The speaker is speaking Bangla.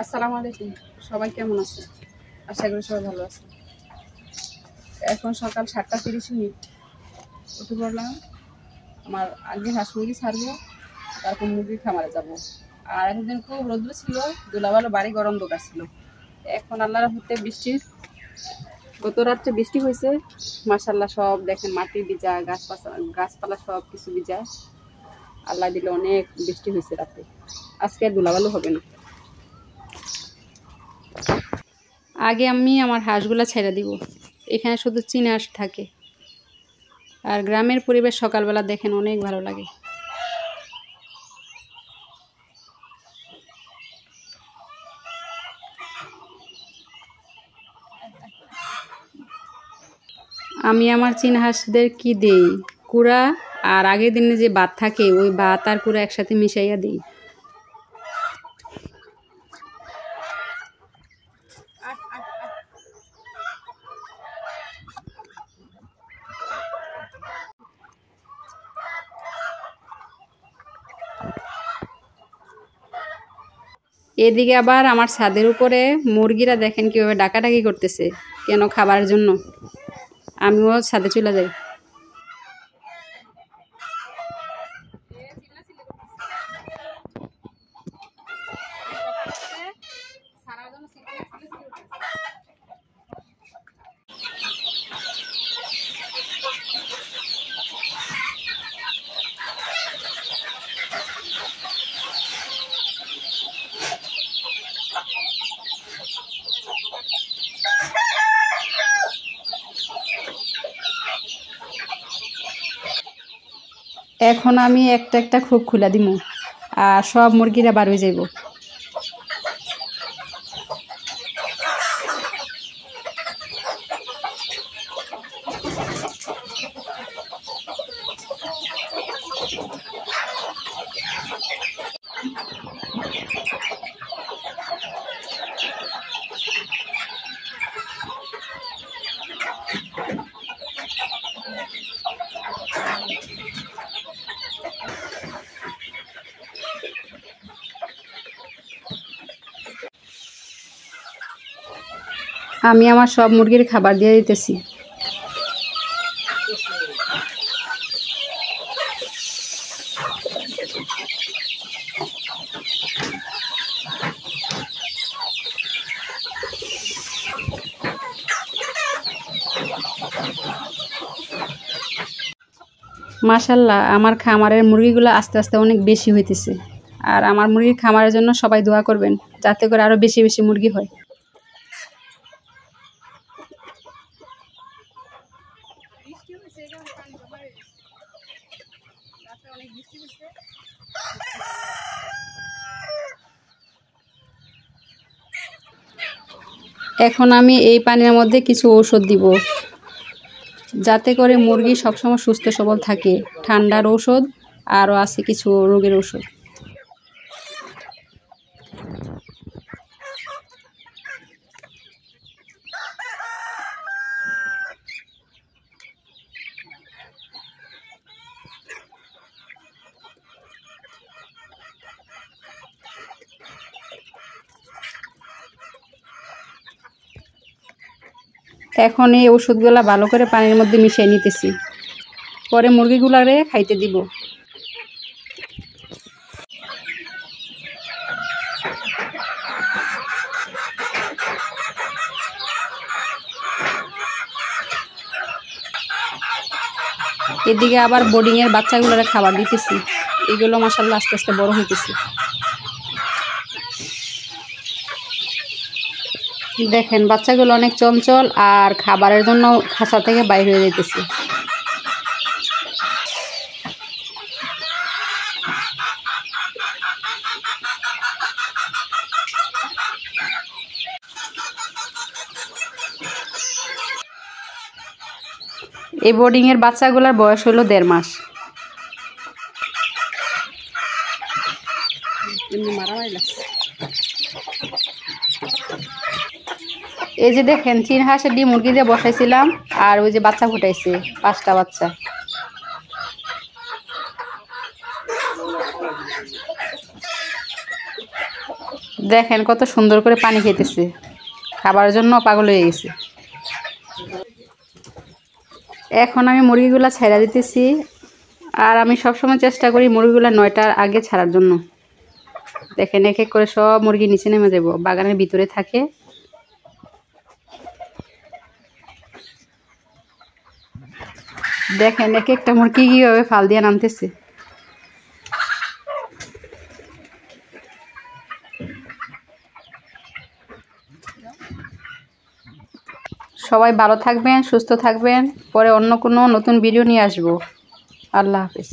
আসসালামু আলাইকুম। সবাই কেমন আছে? আশা করি সবাই ভালো আছে। এখন সকাল 7:30 উঠে পড়লাম। আমার আগে হাঁস মুরগি ছাড়বো, তারপর মুরগির খামারে যাব। আর একদিন খুব রৌদ্র ছিল, ধুলাবালো বাড়ি গরম দোকান ছিল। এখন আল্লাহর রহমতে গত রাত্রে বৃষ্টি হয়েছে। মাশাআল্লাহ, সব দেখেন মাটি ভিজা, গাছপালা সব কিছু ভিজা। আল্লাহ দিলে অনেক বৃষ্টি হয়েছে রাতে। আজকে আর ধুলাবালো হবে না। আগে আমি আমার হাঁসগুলা ছেড়ে দিব। এখানে শুধু চীনা হাঁস থাকে। আর গ্রামের পরিবেশ সকালবেলা দেখেন অনেক ভালো লাগে। আমি আমার চীনা হাঁসদের কি দেই, কুড়া আর আগের দিনে যে ভাত থাকে ওই ভাত আর কুড়া একসাথে মিশাইয়া দিই। এদিকে আবার আমার ছাদের উপরে মুরগিরা দেখেন কিভাবে ডাকাডাকি করতেছে, কেন? খাবার জন্য। আমিও ছাদে চলে যাই। এখন আমি একটা একটা খোপ খুলে দিব আর সব মুরগিরা বার হয়ে যাইব। আমি আমার সব মুরগির খাবার দিয়ে দিতেছি। মাশাআল্লাহ, আমার খামারের মুরগিগুলো আস্তে আস্তে অনেক বেশি হইতেছে। আর আমার মুরগির খামারের জন্য সবাই দোয়া করবেন, যাতে করে আরো বেশি বেশি মুরগি হয়। এখন আমি এই পানির মধ্যে কিছু ঔষধ দিব, যাতে করে মুরগি সবসময় সুস্থ সবল থাকে। ঠান্ডার ঔষধ, আরও আছে কিছু রোগের ঔষধ। এখন এই ওষুধগুলা ভালো করে পানির মধ্যে মিশিয়ে নিতেছি, পরে মুরগিগুলারে খাইতে দিব। এদিকে আবার বোর্ডিংয়ের বাচ্চাগুলোরে খাবার দিতেছি। এগুলো মাশাআল্লাহ আস্তে আস্তে বড় হইতেছে। দেখেন বাচ্চাগুলো অনেক চঞ্চল আর খাবারের জন্য খাঁচা থেকে বাইর হয়ে যাইতেছে। এই বোর্ডিংয়ের বাচ্চাগুলোর বয়স হলো 1.5 মাস। এই যে দেখেন, 3 হাঁসের ডিম মুরগি দিয়ে বসাইছিলাম, আর ওই যে বাচ্চা ফুটাইছে 5টা বাচ্চা। দেখেন কত সুন্দর করে পানি খেতেছে, খাবার জন্য পাগল হয়ে গেছে। এখন আমি মুরগিগুলা ছেড়ে দিতেছি, আর আমি সবসময় চেষ্টা করি মুরগিগুলা 9টার আগে ছাড়ার জন্য। দেখেন এক এক করে সব মুরগি নিচে নেমে যাব, বাগানের ভিতরে থাকে। দেখেন এক একটা মুরগি কীভাবে ফাল দিয়ে নামতেছে। সবাই ভালো থাকবেন, সুস্থ থাকবেন। পরে অন্য কোনো নতুন ভিডিও নিয়ে আসবো। আল্লাহ হাফেজ।